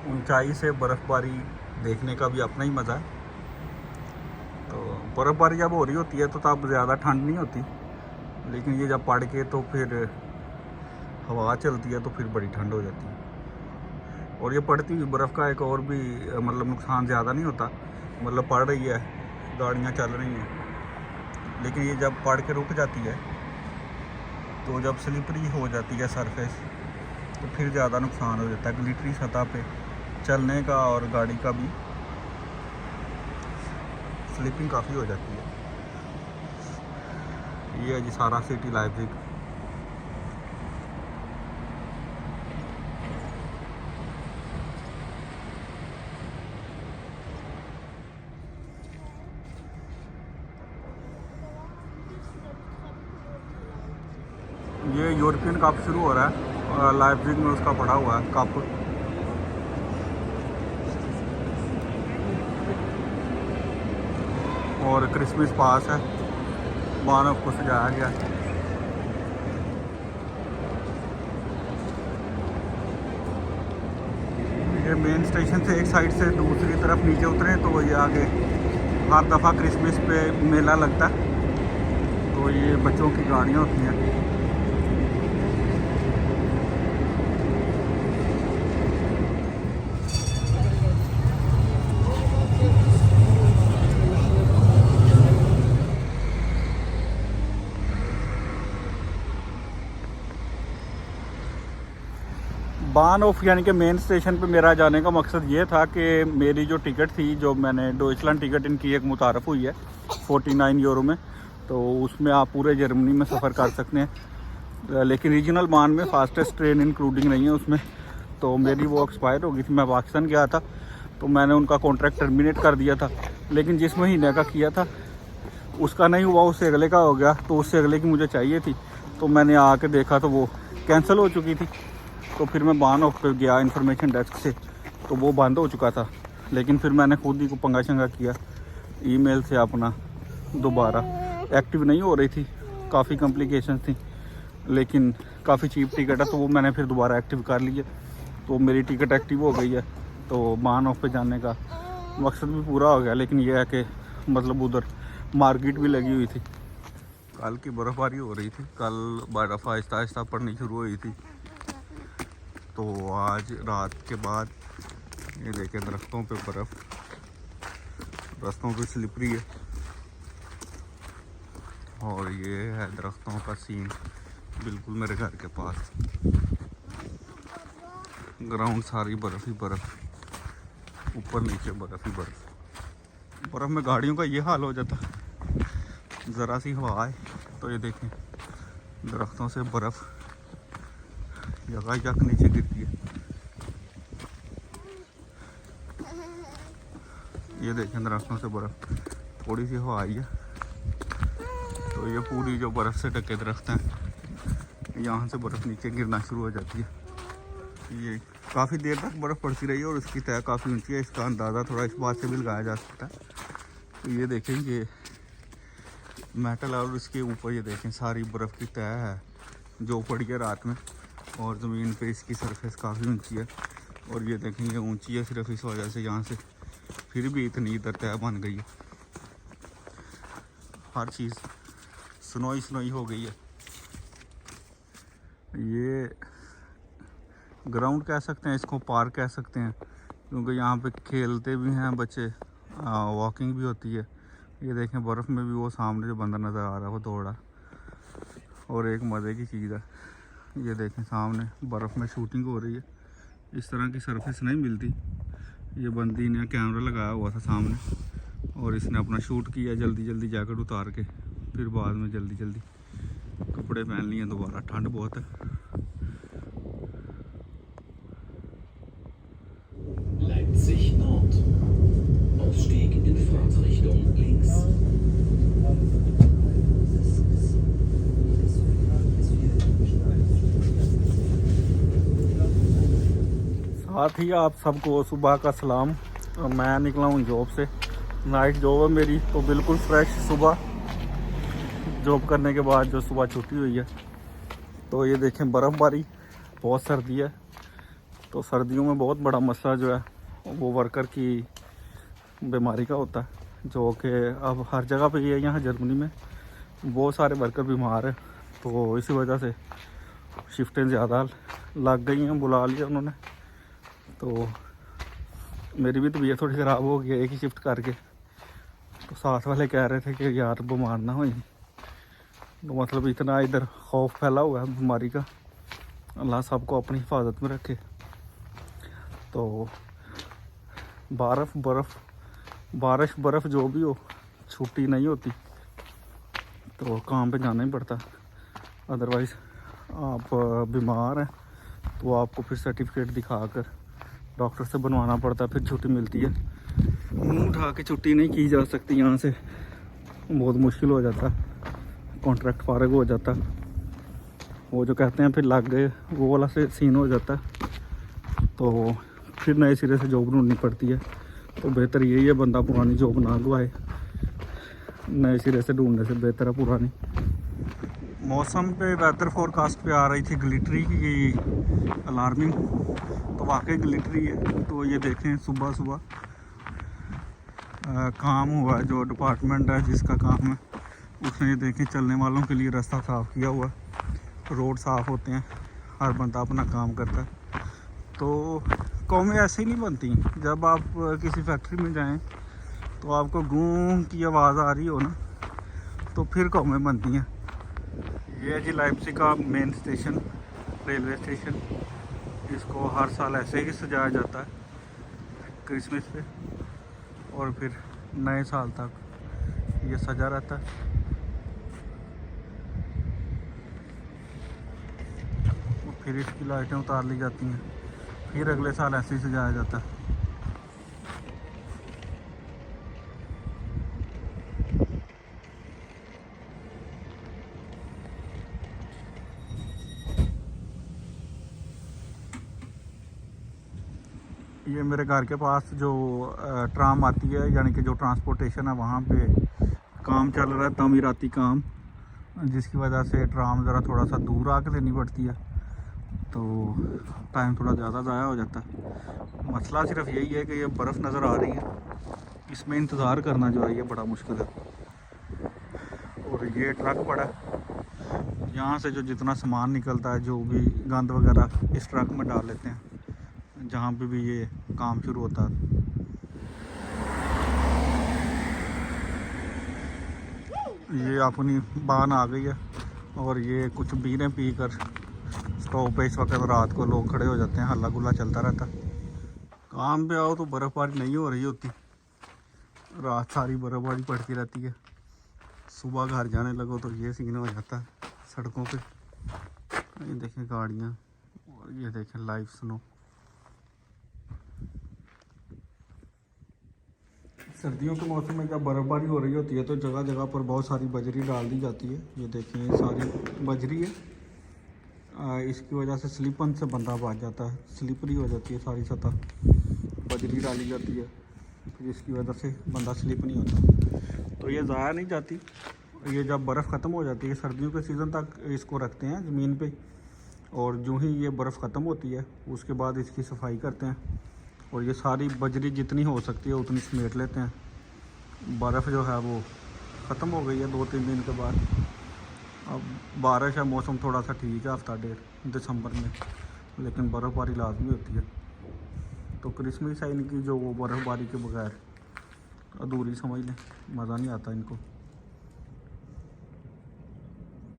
ऊंचाई से बर्फ़बारी देखने का भी अपना ही मज़ा है। तो बर्फ़बारी जब हो रही होती है तो तब ज़्यादा ठंड नहीं होती, लेकिन ये जब पड़ के तो फिर हवा चलती है तो फिर बड़ी ठंड हो जाती है। और ये पड़ती हुई बर्फ़ का एक और भी मतलब नुकसान ज़्यादा नहीं होता, मतलब पड़ रही है, गाड़ियाँ चल रही हैं, लेकिन ये जब पड़ के रुक जाती है तो जब स्लिपरी हो जाती है सरफेस तो फिर ज़्यादा नुकसान हो जाता है। ग्लिटरी सतह पे चलने का और गाड़ी का भी स्लिपिंग काफ़ी हो जाती है। ये है जी सारा सिटी लाइप्ज़िग। ये यूरोपियन कप शुरू हो रहा है, लाइप्ज़िग में उसका पड़ा हुआ है कप। और क्रिसमस पास है, मानव को सजाया गया है। ये मेन स्टेशन से एक साइड से दूसरी तरफ नीचे उतरे तो ये आगे हर दफ़ा क्रिसमस पे मेला लगता है, तो ये बच्चों की गाड़ियाँ होती हैं। बान ऑफ यानी कि मेन स्टेशन पे मेरा जाने का मकसद ये था कि मेरी जो टिकट थी, जो मैंने डॉइचलैंड टिकट इनकी एक मुतारफ़ हुई है 49 यूरो में, तो उसमें आप पूरे जर्मनी में सफ़र कर सकते हैं, लेकिन रीजनल मान में फास्टेस्ट ट्रेन इंक्लूडिंग नहीं है उसमें। तो मेरी वो एक्सपायर हो गई थी, मैं पाकिस्तान गया था तो मैंने उनका कॉन्ट्रैक्ट टर्मिनेट कर दिया था, लेकिन जिस महीने का किया था उसका नहीं हुआ, उससे अगले का हो गया, तो उससे अगले की मुझे चाहिए थी। तो मैंने आके देखा तो वो कैंसिल हो चुकी थी। तो फिर मैं बान ऑफ पे गया इंफॉर्मेशन डेस्क से, तो वो बंद हो चुका था। लेकिन फिर मैंने खुद ही को पंगा शंगा किया, ईमेल से अपना दोबारा एक्टिव नहीं हो रही थी, काफ़ी कॉम्प्लिकेशन थी, लेकिन काफ़ी चीप टिकट है तो वो मैंने फिर दोबारा एक्टिव कर लिया, तो मेरी टिकट एक्टिव हो गई है। तो बान ऑफ पे जाने का मकसद भी पूरा हो गया, लेकिन यह है कि मतलब उधर मार्केट भी लगी हुई थी। कल की बर्फ़बारी हो रही थी, कल बर्फ़ आहिस्ता आहिस्ता पड़नी शुरू हुई थी, तो आज रात के बाद ये देखें दरख्तों पे बर्फ़, रास्तों पे स्लिपरी है। और ये है दरख्तों का सीन बिल्कुल मेरे घर के पास, ग्राउंड सारी बर्फ़ ही बर्फ़, ऊपर नीचे बर्फ़ ही बर्फ़। बर्फ़ में गाड़ियों का ये हाल हो जाता, ज़रा सी हवा आए तो ये देखें दरख्तों से बर्फ़ यकायक नीचे गिरती है। ये देखें दरख्तों से बर्फ़, थोड़ी सी हवा आई है तो ये पूरी जो बर्फ़ से ढके दरख्त हैं, यहाँ से बर्फ़ नीचे गिरना शुरू हो जाती है। ये काफ़ी देर तक बर्फ़ पड़ती रही और उसकी तह काफ़ी ऊंची है, इसका अंदाज़ा थोड़ा इस बात से भी लगाया जा सकता है। तो ये देखें ये मेटल और उसके ऊपर ये देखें सारी बर्फ़ की तह है जो पड़ी है रात में, और ज़मीन पे इसकी सरफेस काफ़ी ऊंची है। और ये देखें ये ऊंची है सिर्फ इस वजह से यहाँ से फिर भी इतनी इधर तह बन गई है, हर चीज़ स्नोई स्नोई हो गई है। ये ग्राउंड कह सकते हैं इसको, पार्क कह सकते हैं, क्योंकि यहाँ पे खेलते भी हैं बच्चे, वॉकिंग भी होती है। ये देखें बर्फ़ में भी वो सामने जो बंदा नज़र आ रहा है वो दौड़ा। और एक मज़े की चीज़ है, ये देखें सामने बर्फ़ में शूटिंग हो रही है, इस तरह की सरफेस नहीं मिलती। ये बंदी ने कैमरा लगाया हुआ था सामने और इसने अपना शूट किया जल्दी जल्दी जैकेट उतार के, फिर बाद में जल्दी जल्दी कपड़े पहन लिए दोबारा, ठंड बहुत है। Leipzig Nord. Ausstieg in Fahrtrichtung links. साथ ही आप सबको सुबह का सलाम। मैं निकला हूँ जॉब से, नाइट जॉब है मेरी, तो बिल्कुल फ्रेश सुबह जॉब करने के बाद जो सुबह छुट्टी हुई है। तो ये देखें बर्फ़बारी, बहुत सर्दी है, तो सर्दियों में बहुत बड़ा मसला जो है वो वर्कर की बीमारी का होता है, जो कि अब हर जगह पे ये है। यहाँ जर्मनी में बहुत सारे वर्कर बीमार हैं, तो इसी वजह से शिफ्टें ज़्यादा लग गई हैं, बुला लिया उन्होंने। तो मेरी भी तबीयत थोड़ी ख़राब हो गई एक ही शिफ्ट करके। तो साथ वाले कह रहे थे कि यार बीमार ना हो, तो मतलब इतना इधर खौफ फैला हुआ है बीमारी का। अल्लाह सबको अपनी हिफाजत में रखे। तो बारिश बर्फ़ जो भी हो, छुट्टी नहीं होती, तो काम पे जाना ही पड़ता। अदरवाइज़ आप बीमार हैं तो आपको फिर सर्टिफिकेट दिखाकर डॉक्टर से बनवाना पड़ता है, फिर छुट्टी मिलती है। मुंह उठा के छुट्टी नहीं की जा सकती, यहाँ से बहुत मुश्किल हो जाता, कॉन्ट्रैक्ट फारग हो जाता। वो जो कहते हैं फिर लग गए, वो वाला से सीन हो जाता। तो फिर नए सिरे से जॉब ढूंढनी पड़ती है। तो बेहतर यही है बंदा पुरानी जॉब ना गवाए, नए सिरे से ढूंढने से बेहतर है पुरानी। मौसम पे वेदर फोरकास्ट पे आ रही थी ग्लिटरी की अलार्मिंग, तो वाकई ग्लिटरी है। तो ये देखें सुबह सुबह काम हुआ है, जो डिपार्टमेंट है जिसका काम है उसने ये देखें चलने वालों के लिए रास्ता साफ़ किया हुआ, रोड साफ़ होते हैं, हर बंदा अपना काम करता है। तो कौमें ऐसे ही नहीं बनती। जब आप किसी फैक्ट्री में जाएं तो आपको गूं की आवाज़ आ रही हो ना, तो फिर कौमें बनती हैं। ये है जी लाइप्ज़िग का मेन स्टेशन, रेलवे स्टेशन। इसको हर साल ऐसे ही सजाया जाता है क्रिसमस पे, और फिर नए साल तक ये सजा रहता है। फिर इसकी लाइटें उतार ली जाती हैं, फिर अगले साल ऐसे ही सजाया जाता है। ये मेरे घर के पास जो ट्राम आती है, यानी कि जो ट्रांसपोर्टेशन है, वहाँ पे काम चल रहा है, तमीराती काम, जिसकी वजह से ट्राम ज़रा थोड़ा सा दूर आके लेनी पड़ती है, तो टाइम थोड़ा ज़्यादा ज़ाया हो जाता है। मसला सिर्फ यही है कि ये बर्फ़ नज़र आ रही है, इसमें इंतज़ार करना जो है ये बड़ा मुश्किल है। और ये ट्रक पड़ा है, यहाँ से जो जितना सामान निकलता है, जो भी गंद वगैरह इस ट्रक में डाल लेते हैं जहाँ पे भी ये काम शुरू होता है। ये अपनी बान आ गई है, और ये कुछ बीरें पी कर स्टॉप पे इस वक्त रात को लोग खड़े हो जाते हैं, हल्ला गुल्ला चलता रहता। काम पे आओ तो बर्फ़बारी नहीं हो रही होती, रात सारी बर्फ़बारी पड़ती रहती है। सुबह घर जाने लगो तो ये सीन हो जाता है सड़कों पे। ये देखें गाड़ियाँ, और ये देखें लाइव स्नो। सर्दियों के मौसम में जब बर्फ़बारी हो रही होती है तो जगह जगह पर बहुत सारी बजरी डाल दी जाती है। ये देखें ये सारी बजरी है, इसकी वजह से स्लिपन से बंदा बच जाता है, स्लिपरी हो जाती है सारी सतह, बजरी डाली जाती है, फिर इसकी वजह से बंदा स्लिप नहीं होता। तो ये ज़ाया नहीं जाती। ये जब बर्फ़ ख़त्म हो जाती है, सर्दियों के सीज़न तक इसको रखते हैं ज़मीन पे, और जो ही ये बर्फ़ ख़त्म होती है उसके बाद इसकी सफाई करते हैं, और ये सारी बजरी जितनी हो सकती है उतनी समेट लेते हैं। बर्फ़ जो है वो ख़त्म हो गई है 2-3 दिन के बाद। अब बारिश है, मौसम थोड़ा सा ठीक है हफ्ता डेढ़ दिसंबर में, लेकिन बर्फ़बारी लाजमी होती है। तो क्रिसमस है इनकी जो वो बर्फ़बारी के बगैर अधूरी समझ लें, मज़ा नहीं आता इनको।